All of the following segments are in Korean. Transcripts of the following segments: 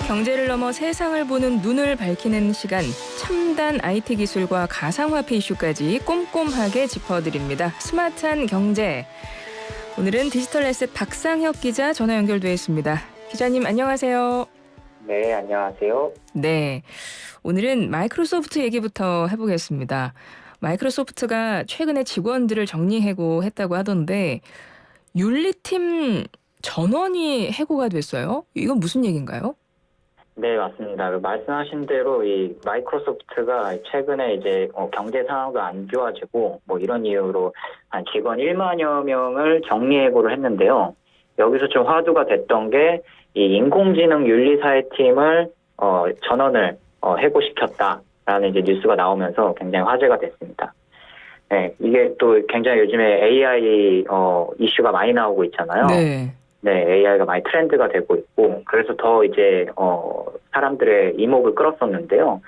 경제를 넘어 세상을 보는 눈을 밝히는 시간, 첨단 IT 기술과 가상화폐 이슈까지 꼼꼼하게 짚어드립니다. 스마트한 경제. 오늘은 디지털 에셋 박상혁 기자 전화 연결돼 있습니다. 기자님 안녕하세요. 네, 안녕하세요. 네, 오늘은 마이크로소프트 얘기부터 해보겠습니다. 마이크로소프트가 최근에 직원들을 정리해고했다고 하던데 윤리팀 전원이 해고가 됐어요. 이건 무슨 얘기인가요? 네, 맞습니다. 말씀하신 대로 이 마이크로소프트가 최근에 이제 경제 상황도 안 좋아지고 뭐 이런 이유로 한 직원 1만여 명을 정리해고를 했는데요. 여기서 좀 화두가 됐던 게 이 인공지능 윤리사회팀을 전원을 해고시켰다라는 이제 뉴스가 나오면서 굉장히 화제가 됐습니다. 네, 이게 또 굉장히 요즘에 AI 이슈가 많이 나오고 있잖아요. 네. 네, AI가 많이 트렌드가 되고 있고, 그래서 더 이제, 사람들의 이목을 끌었었는데요.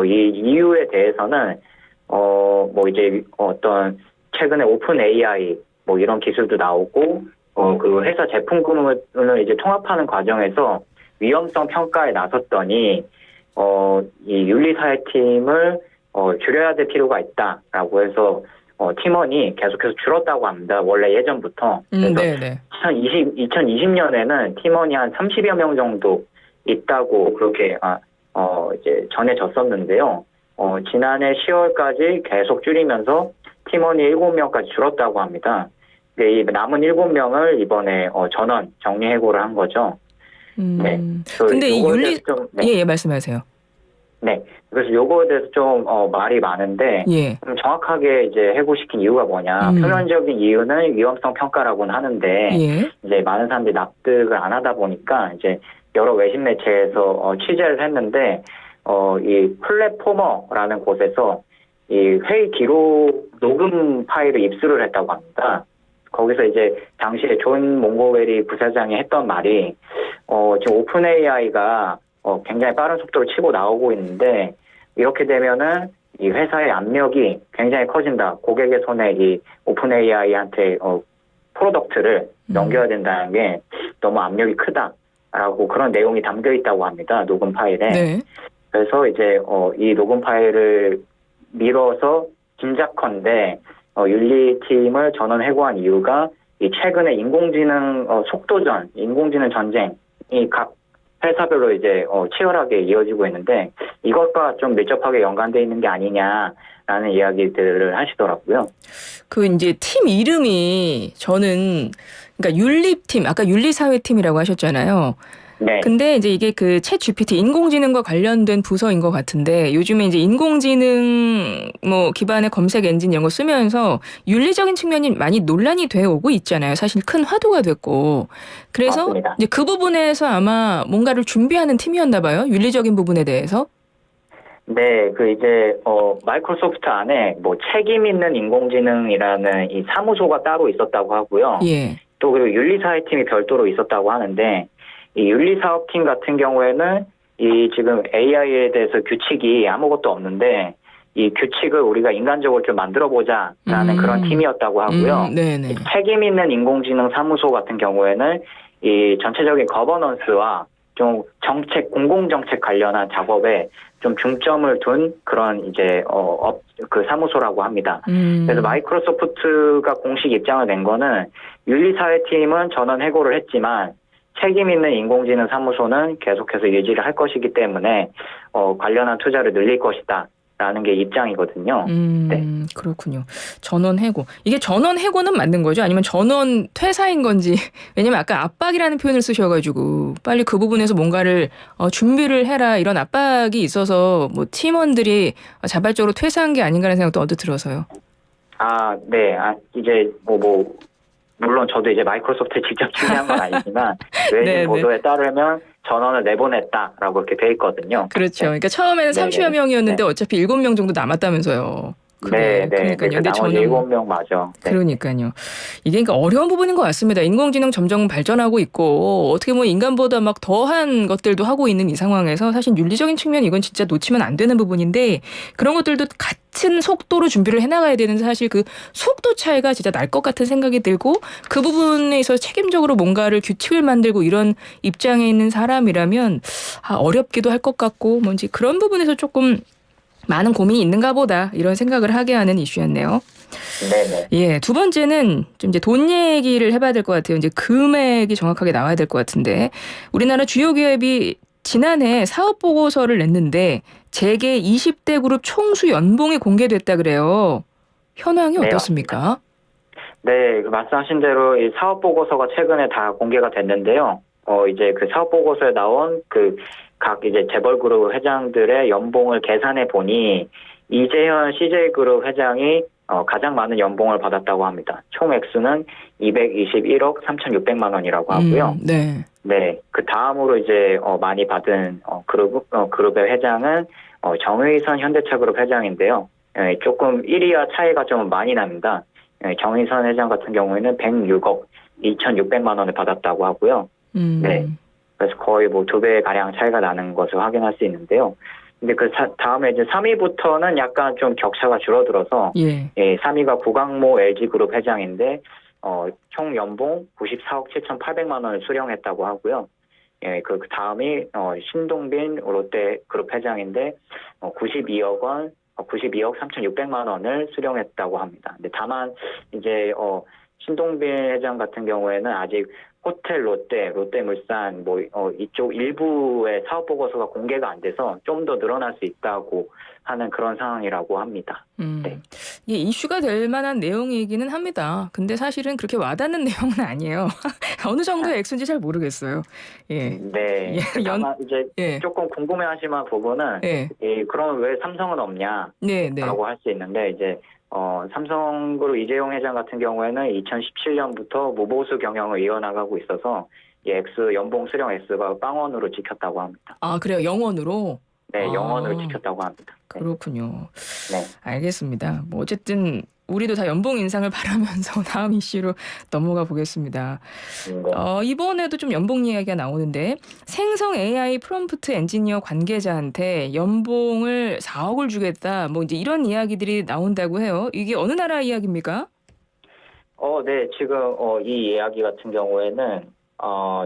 이 이유에 대해서는, 뭐 이제 어떤, 최근에 오픈 AI, 뭐 이런 기술도 나오고, 그 회사 제품군을 이제 통합하는 과정에서 위험성 평가에 나섰더니, 이 윤리사회팀을, 줄여야 될 필요가 있다라고 해서, 팀원이 계속해서 줄었다고 합니다. 원래 예전부터. 그래서 네네. 2020년에는 팀원이 한 30여 명 정도 있다고 그렇게 이제 전해졌었는데요. 지난해 10월까지 계속 줄이면서 팀원이 7명까지 줄었다고 합니다. 이 남은 7명을 이번에 전원 정리해고를 한 거죠. 네. 근데 이 윤리 네. 예, 말씀하세요. 네. 그래서 요거에 대해서 좀 말이 많은데 예. 좀 정확하게 이제 해고시킨 이유가 뭐냐. 표면적인 이유는 위험성 평가라고는 하는데 예. 이제 많은 사람들이 납득을 안 하다 보니까 이제 여러 외신 매체에서 취재를 했는데 이 플랫포머라는 곳에서 이 회의 기록 녹음 파일을 입수를 했다고 합니다. 거기서 이제 당시에 존 몽고웨리 부사장이 했던 말이 지금 오픈 AI가 굉장히 빠른 속도로 치고 나오고 있는데 이렇게 되면은 이 회사의 압력이 굉장히 커진다. 고객의 손에 이 오픈 AI한테 프로덕트를 넘겨야 된다는 게 너무 압력이 크다라고 그런 내용이 담겨 있다고 합니다. 녹음 파일에. 네. 그래서 이제 이 녹음 파일을 밀어서 짐작컨대 윤리팀을 전원 해고한 이유가 이 최근에 인공지능 속도전, 인공지능 전쟁이 각 회사별로 이제 치열하게 이어지고 있는데 이것과 좀 밀접하게 연관돼 있는 게 아니냐라는 이야기들을 하시더라고요. 그 이제 팀 이름이 저는 그러니까 윤리팀, 아까 윤리사회팀이라고 하셨잖아요. 네. 근데 이제 이게 그 챗 GPT 인공지능과 관련된 부서인 것 같은데 요즘에 이제 인공지능 뭐 기반의 검색 엔진 이런 거 쓰면서 윤리적인 측면이 많이 논란이 되어 오고 있잖아요. 사실 큰 화두가 됐고. 그래서 맞습니다. 이제 그 부분에서 아마 뭔가를 준비하는 팀이었나 봐요. 윤리적인 부분에 대해서. 네, 그 이제 마이크로소프트 안에 뭐 책임 있는 인공지능이라는 이 사무소가 따로 있었다고 하고요. 예. 또 그리고 윤리사회팀이 별도로 있었다고 하는데 이 윤리사업팀 같은 경우에는 이 지금 AI에 대해서 규칙이 아무것도 없는데 이 규칙을 우리가 인간적으로 좀 만들어보자라는 그런 팀이었다고 하고요. 네네. 책임 있는 인공지능 사무소 같은 경우에는 이 전체적인 거버넌스와 좀 정책, 공공정책 관련한 작업에 좀 중점을 둔 그런 이제 그 사무소라고 합니다. 그래서 마이크로소프트가 공식 입장을 낸 거는 윤리사회팀은 전원 해고를 했지만 책임 있는 인공지능 사무소는 계속해서 유지를 할 것이기 때문에 관련한 투자를 늘릴 것이다라는 게 입장이거든요. 네. 그렇군요. 전원 해고. 이게 전원 해고는 맞는 거죠? 아니면 전원 퇴사인 건지. 왜냐면 아까 압박이라는 표현을 쓰셔가지고 빨리 그 부분에서 뭔가를 준비를 해라 이런 압박이 있어서 뭐 팀원들이 자발적으로 퇴사한 게 아닌가라는 생각도 언뜻 들어서요. 네. 이제 물론 저도 이제 마이크로소프트에 직접 취재한 건 아니지만 외신 보도에 따르면 전원을 내보냈다라고 이렇게 돼 있거든요. 그렇죠. 그러니까 처음에는 30여 명이었는데 어차피 7명 정도 남았다면서요. 네. 그러니까요. 근데 나머지 7명 맞아. 네. 그러니까요. 이게 그러니까 어려운 부분인 것 같습니다. 인공지능 점점 발전하고 있고 어떻게 보면 인간보다 막 더한 것들도 하고 있는 이 상황에서 사실 윤리적인 측면 이건 진짜 놓치면 안 되는 부분인데 그런 것들도 같은 속도로 준비를 해나가야 되는데 사실 그 속도 차이가 진짜 날 것 같은 생각이 들고 그 부분에 있어서 책임적으로 뭔가를 규칙을 만들고 이런 입장에 있는 사람이라면 어렵기도 할 것 같고 뭔지 그런 부분에서 조금 많은 고민이 있는가 보다 이런 생각을 하게 하는 이슈였네요. 네네. 예, 두 번째는 좀 이제 돈 얘기를 해봐야 될 것 같아요. 이제 금액이 정확하게 나와야 될 것 같은데 우리나라 주요 기업이 지난해 사업 보고서를 냈는데 재계 20대 그룹 총수 연봉이 공개됐다 그래요. 현황이 네, 어떻습니까? 네, 그 말씀하신 대로 이 사업 보고서가 최근에 다 공개가 됐는데요. 이제 그 사업 보고서에 나온 그 각 이제 재벌그룹 회장들의 연봉을 계산해 보니 이재현 CJ그룹 회장이 가장 많은 연봉을 받았다고 합니다. 총 액수는 221억 3,600만 원이라고 하고요. 네. 네, 그 다음으로 이제 많이 받은 그룹의 회장은 정의선 현대차그룹 회장인데요. 예, 조금 1위와 차이가 좀 많이 납니다. 예, 정의선 회장 같은 경우에는 106억 2,600만 원을 받았다고 하고요. 네, 그래서 거의 뭐 2배 가량 차이가 나는 것을 확인할 수 있는데요. 근데 그 다음에 이제 3위부터는 약간 좀 격차가 줄어들어서 예. 3위가 구강모 LG그룹 회장인데 총 연봉 94억 7,800만 원을 수령했다고 하고요. 예, 그 다음이 신동빈 롯데그룹 회장인데 92억 3,600만 원을 수령했다고 합니다. 근데 다만 이제 신동빈 회장 같은 경우에는 아직 호텔 롯데물산 이쪽 일부의 사업 보고서가 공개가 안 돼서 좀 더 늘어날 수 있다고 하는 그런 상황이라고 합니다. 네. 이게 이슈가 될 만한 내용이기는 합니다. 근데 사실은 그렇게 와닿는 내용은 아니에요. 어느 정도의 액수인지 잘 모르겠어요. 예. 네. 예, 다만 이제 예. 조금 궁금해하실 부분은 예. 그럼 왜 삼성은 없냐라고 네, 네. 할 수 있는데 이제 삼성그룹 이재용 회장 같은 경우에는 2017년부터 무보수 경영을 이어나가고 있어서 이 연봉 수령 액수가 빵원으로 지켰다고 합니다. 아, 그래요. 영원으로? 네, 아, 영원으로 지켰다고 합니다. 네. 그렇군요. 네. 알겠습니다. 뭐 어쨌든 우리도 다 연봉 인상을 바라면서 다음 이슈로 넘어가 보겠습니다. 네. 이번에도 좀 연봉 이야기가 나오는데 생성 AI 프롬프트 엔지니어 관계자한테 연봉을 4억을 주겠다. 뭐 이제 이런 이야기들이 나온다고 해요. 이게 어느 나라 이야기입니까? 네, 지금 이 이야기 같은 경우에는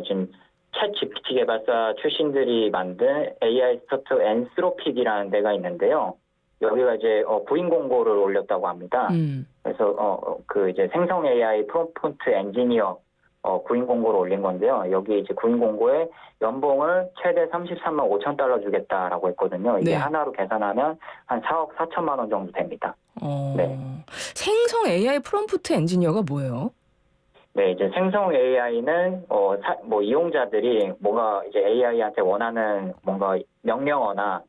지금 챗 GPT 개발사 출신들이 만든 AI 스타트업 엔스로픽이라는 데가 있는데요. 여기가 이제 구인 공고를 올렸다고 합니다. 그래서 그 이제 생성 AI 프롬프트 엔지니어 구인 공고를 올린 건데요. 여기 이제 구인 공고에 연봉을 최대 33만 5천 달러 주겠다라고 했거든요. 이게 네. 하나로 계산하면 한 4억 4천만 원 정도 됩니다. 네. 생성 AI 프롬프트 엔지니어가 뭐예요? 네, 이제 생성 AI는 이용자들이 뭔가 이제 AI한테 원하는 뭔가 명령어나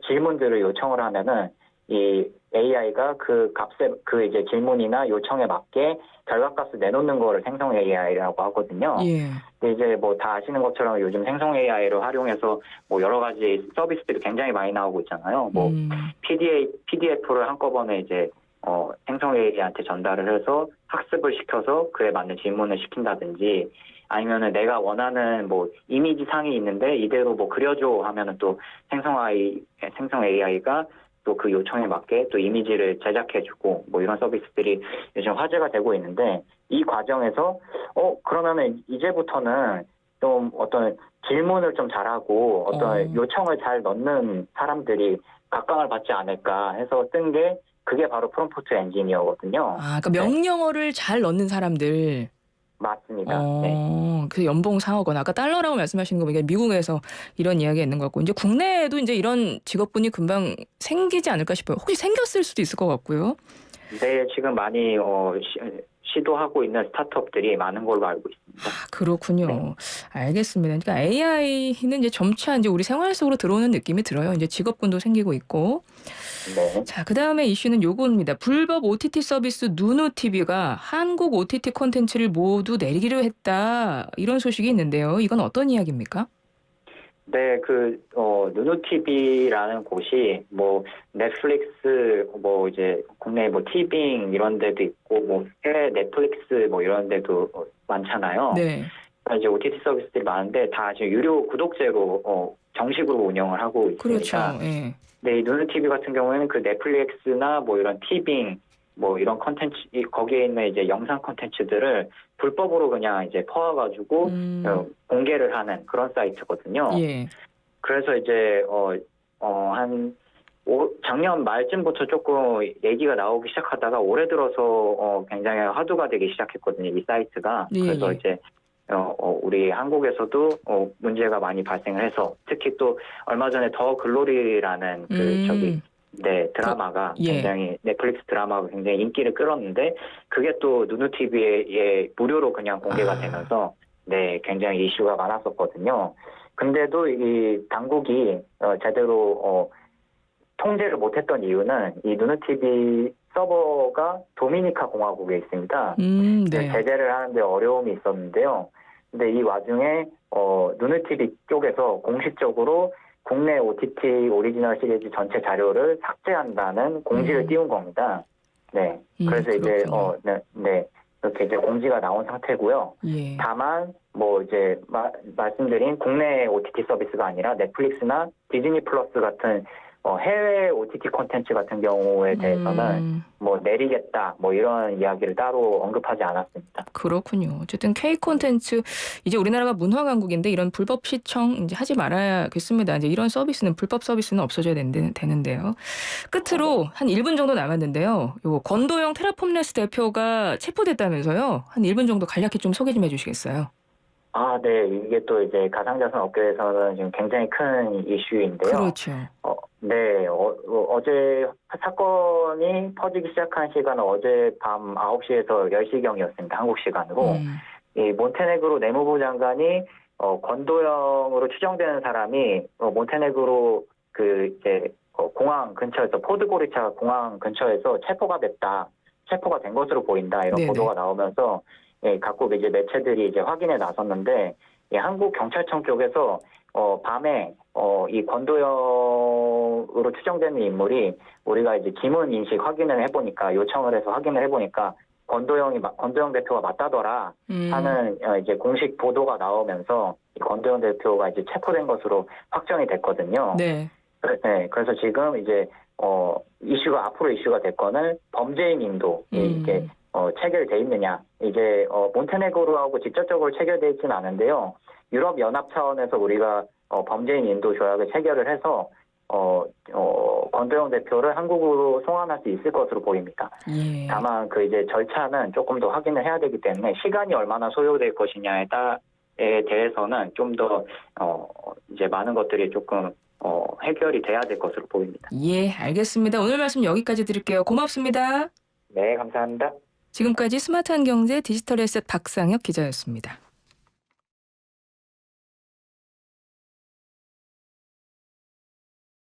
질문들을 요청을 하면은 이 AI가 그 값에 그 이제 질문이나 요청에 맞게 결과값을 내놓는 거를 생성 AI라고 하거든요. 예. 근데 이제 뭐 다 아시는 것처럼 요즘 생성 AI를 활용해서 뭐 여러 가지 서비스들이 굉장히 많이 나오고 있잖아요. 뭐 PDF를 한꺼번에 이제 생성 AI한테 전달을 해서 학습을 시켜서 그에 맞는 질문을 시킨다든지 아니면은 내가 원하는 뭐 이미지 상이 있는데 이대로 뭐 그려줘 하면은 또 생성 AI가 또 그 요청에 맞게 또 이미지를 제작해주고 뭐 이런 서비스들이 요즘 화제가 되고 있는데 이 과정에서 그러면은 이제부터는 좀 어떤 질문을 좀 잘하고 어떤 요청을 잘 넣는 사람들이 각광을 받지 않을까 해서 뜬 게 그게 바로 프롬프트 엔지니어거든요. 아, 그러니까 명령어를 잘 넣는 사람들. 맞습니다. 네. 그 연봉 4억 원. 아까 달러라고 말씀하시는 거 보니까 미국에서 이런 이야기가 있는 것 같고 이제 국내에도 이제 이런 직업군이 금방 생기지 않을까 싶어요. 혹시 생겼을 수도 있을 것 같고요. 네, 지금 많이 시도하고 있는 스타트업들이 많은 걸로 알고 있습니다. 아, 그렇군요. 네. 알겠습니다. 그러니까 AI는 이제 점차 이제 우리 생활 속으로 들어오는 느낌이 들어요. 이제 직업군도 생기고 있고. 네. 자, 그 다음에 이슈는 요겁니다. 불법 OTT 서비스 누누TV가 한국 OTT 콘텐츠를 모두 내리기로 했다. 이런 소식이 있는데요. 이건 어떤 이야기입니까? 네, 누누TV라는 곳이 뭐 넷플릭스 뭐 이제 국내 뭐 티빙 이런 데도 있고 뭐 해외 넷플릭스 뭐 이런 데도 많잖아요. 네. 이제 OTT 서비스들이 많은데 다 지금 유료 구독제로 정식으로 운영을 하고 있습니다. 그렇죠. 예. 네, 이 누누TV 같은 경우에는 그 넷플릭스나 뭐 이런 티빙 뭐 이런 컨텐츠 거기에 있는 이제 영상 컨텐츠들을 불법으로 그냥 이제 퍼와가지고 공개를 하는 그런 사이트거든요. 예. 그래서 이제 한 작년 말쯤부터 조금 얘기가 나오기 시작하다가 올해 들어서 굉장히 화두가 되기 시작했거든요. 이 사이트가. 예, 그래서 예. 이제 우리 한국에서도 문제가 많이 발생을 해서 특히 또 얼마 전에 더 글로리라는 네, 드라마가 예. 굉장히 넷플릭스 드라마가 굉장히 인기를 끌었는데 그게 또 누누TV에 무료로 그냥 공개가 되면서 네, 굉장히 이슈가 많았었거든요. 근데도 이 당국이 제대로 통제를 못했던 이유는 이 누누TV 서버가 도미니카 공화국에 있습니다. 네. 제재를 하는데 어려움이 있었는데요. 근데 이 와중에 누누TV 쪽에서 공식적으로 국내 OTT 오리지널 시리즈 전체 자료를 삭제한다는 공지를 띄운 겁니다. 네. 그래서 이제 이렇게 이제 공지가 나온 상태고요. 예. 다만 뭐 이제 말씀드린 국내 OTT 서비스가 아니라 넷플릭스나 디즈니 플러스 같은 해외 OTT 콘텐츠 같은 경우에 대해서는 뭐 내리겠다 뭐 이런 이야기를 따로 언급하지 않았습니다. 그렇군요. 어쨌든 K 콘텐츠 이제 우리나라가 문화 강국인데 이런 불법 시청 이제 하지 말아야겠습니다. 이제 이런 서비스는 불법 서비스는 없어져야 되는데요. 끝으로 한 1분 정도 남았는데요. 요 권도영 테라폼레스 대표가 체포됐다면서요. 한 1분 정도 간략히 좀 소개 좀 해주시겠어요? 아, 네. 이게 또 이제 가상자산 업계에서는 지금 굉장히 큰 이슈인데요. 그렇죠. 네. 어제 사건이 퍼지기 시작한 시간은 어제 밤 9시에서 10시경이었습니다. 한국 시간으로. 이 몬테네그로 내무부 장관이 권도영으로 추정되는 사람이 몬테네그로 이제 공항 근처에서 포드고리차 공항 근처에서 체포가 된 것으로 보인다. 이런 네네. 보도가 나오면서 각국 이제 매체들이 이제 확인에 나섰는데 한국 경찰청 쪽에서 밤에 이 권도영으로 추정되는 인물이 우리가 이제 지문 인식 확인을 해보니까 요청을 해서 확인을 해보니까 권도영 대표가 맞다더라 하는 이제 공식 보도가 나오면서 이 권도영 대표가 이제 체포된 것으로 확정이 됐거든요. 네. 네, 그래서 지금 이제 앞으로 이슈가 될 거는 범죄인 인도 이게 체결돼 있느냐. 이제 몬테네그로하고 직접적으로 체결돼 있지는 않은데요. 유럽 연합 차원에서 우리가 범죄인 인도 조약을 체결을 해서 권도영 대표를 한국으로 송환할 수 있을 것으로 보입니다. 예. 다만 이제 절차는 조금 더 확인을 해야 되기 때문에 시간이 얼마나 소요될 것이냐에 대해서는 좀 더 이제 많은 것들이 조금 해결이 돼야 될 것으로 보입니다. 예, 알겠습니다. 오늘 말씀 여기까지 드릴게요. 고맙습니다. 네, 감사합니다. 지금까지 스마트한 경제 디지털 에셋 박상혁 기자였습니다.